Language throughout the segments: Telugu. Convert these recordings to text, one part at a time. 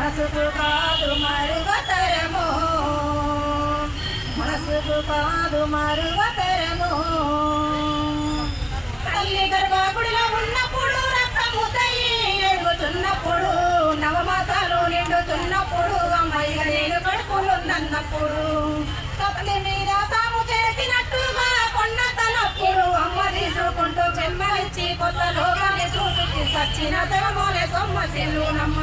మనసుకు కాదు మరువతరము, మనసుకు కాదు మరువతరము. తల్లి గర్భగుడిలో ఉన్నప్పుడు రక్తముద్దయి ఎదుగుతున్నప్పుడు, నవమాసాలు నిండుతున్నప్పుడు, అమ్మాయిగా నేను కడుపులున్నప్పుడు, కపలి మీద సాము చేసినట్టుగా కొన్న తలప్పుడు, అమ్మ తీసుకుంటూ జన్మనిచ్చి కొత్త లోకాన్ని చూసి సచ్చిన శవమోలే సొమ్మసిల్లునమ్మ.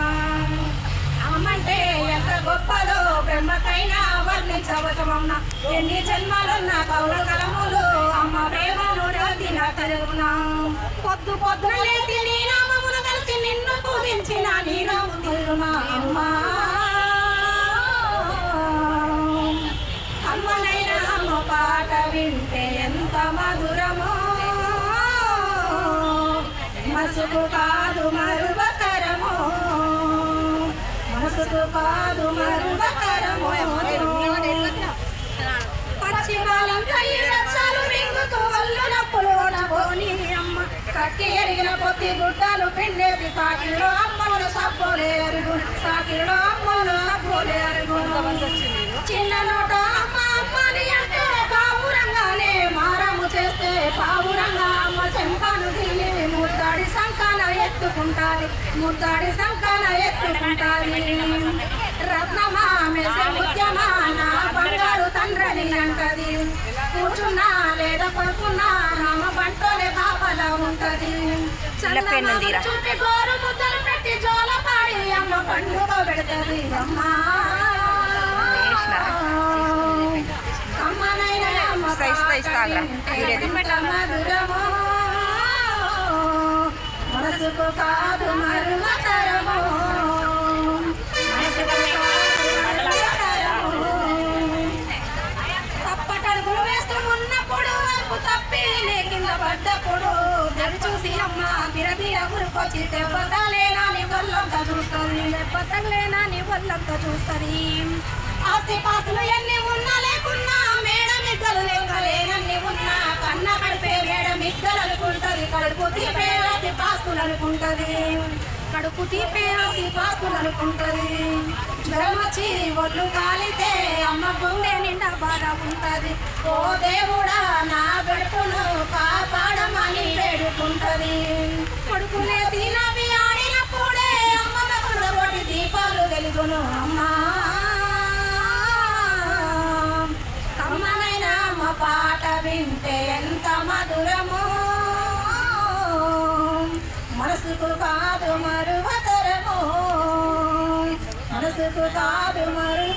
అమ్మంటే ఎంత గొప్పదో బ్రహ్మకైనా వర్ణించవచ్చమన్న. ఎన్ని జన్మలున్న కౌల కలములు అమ్మ ప్రేమను రాసిన తరుగునా. పొద్దు పొద్దున లేచి నీ నామమును కలిసి నిన్ను పూజించిన నీ నాము తిరుగునా. అమ్మా అమ్మనైనా అమ్మ పాట వింటే ఎంత మధురమో, మనసుకు కాదు మరువతరమో, మనసుకు కాదు మరువతరమో. పశ్చిమాలం కయ్యరచ్చాలు రింగుతూ ఒళ్ళు నప్పులు ఓడబోని అమ్మ, కట్టి ఎరిగిన పొత్తి గుడ్డలు పిండేసి సాకిలో అమ్మలు సబ్బోలే అరుగు, సాకిలో అమ్మలు సబ్బోలే అరుగు. చిన్న నోట అమ్మ అమ్మని అంటే పావురంగానే మారము చేస్తే, పావురంగా అమ్మ చెంపను తిని ముద్దాడి సంకాన ఎత్తుకుంటాది, ముద్దాడి సంకాన ఎత్తుకుంటాది. రత్నమా మెసే ముత్యమా నా బంగారు తండ్రని అంటది, కూర్చున్నా లేదా పడుకున్నా రామ బంటోనే కాపలా ఉంటది. చుట్టి గోరు ముద్దలు పెట్టి జోల పాడి అమ్మ పండుగ పెడతది. అమ్మా అమ్మనైనా అమ్మ మధురమో, మనసుకు కాదు మరువతరమో, మనసుకు కాదు మరువతరమో. తప్పటడుగులు వేస్తూ ఉన్నప్పుడు వైపు తప్పి నే కింద పడ్డప్పుడు, దరి చూసి అమ్మ బిరబిర ఉరుకొచ్చి దెబ్బతలేనాని వల్లంతా చూస్తుంది, దెబ్బతలేనాని వల్లంతా చూస్తుంది. ఆస్తి పాస్తులు ఎన్ని ఉన్నా లేకున్నా, మేడ మిద్దలు లెక్కలేనన్ని ఉన్నా, కన్న కడిపే మేడ మిద్దలు అనుకుంటది, కడుపు తీపే ఆస్తి పాస్తులు అనుకుంటది, కడుపు తీపే ఆస్తి పాస్తులు అనుకుంటది. జ్వరం వచ్చి ఒళ్ళు కాలితే అమ్మ గుండె నిండా బాధ ఉంటది, ఓ దేవుడా నా గడుపును కాపాడమని వేడుకుంటది. కొడుకులేసి నవ్వి ఆడినప్పుడే అమ్మ దగ్గర ఒకటి దీపాలు వెలుగును. అమ్మా అమ్మనైనా అమ్మ పాట వింటే ఎంత మధురమో, మనసుకు కాదు మరువతరమో, మనసుకు కాదు మరు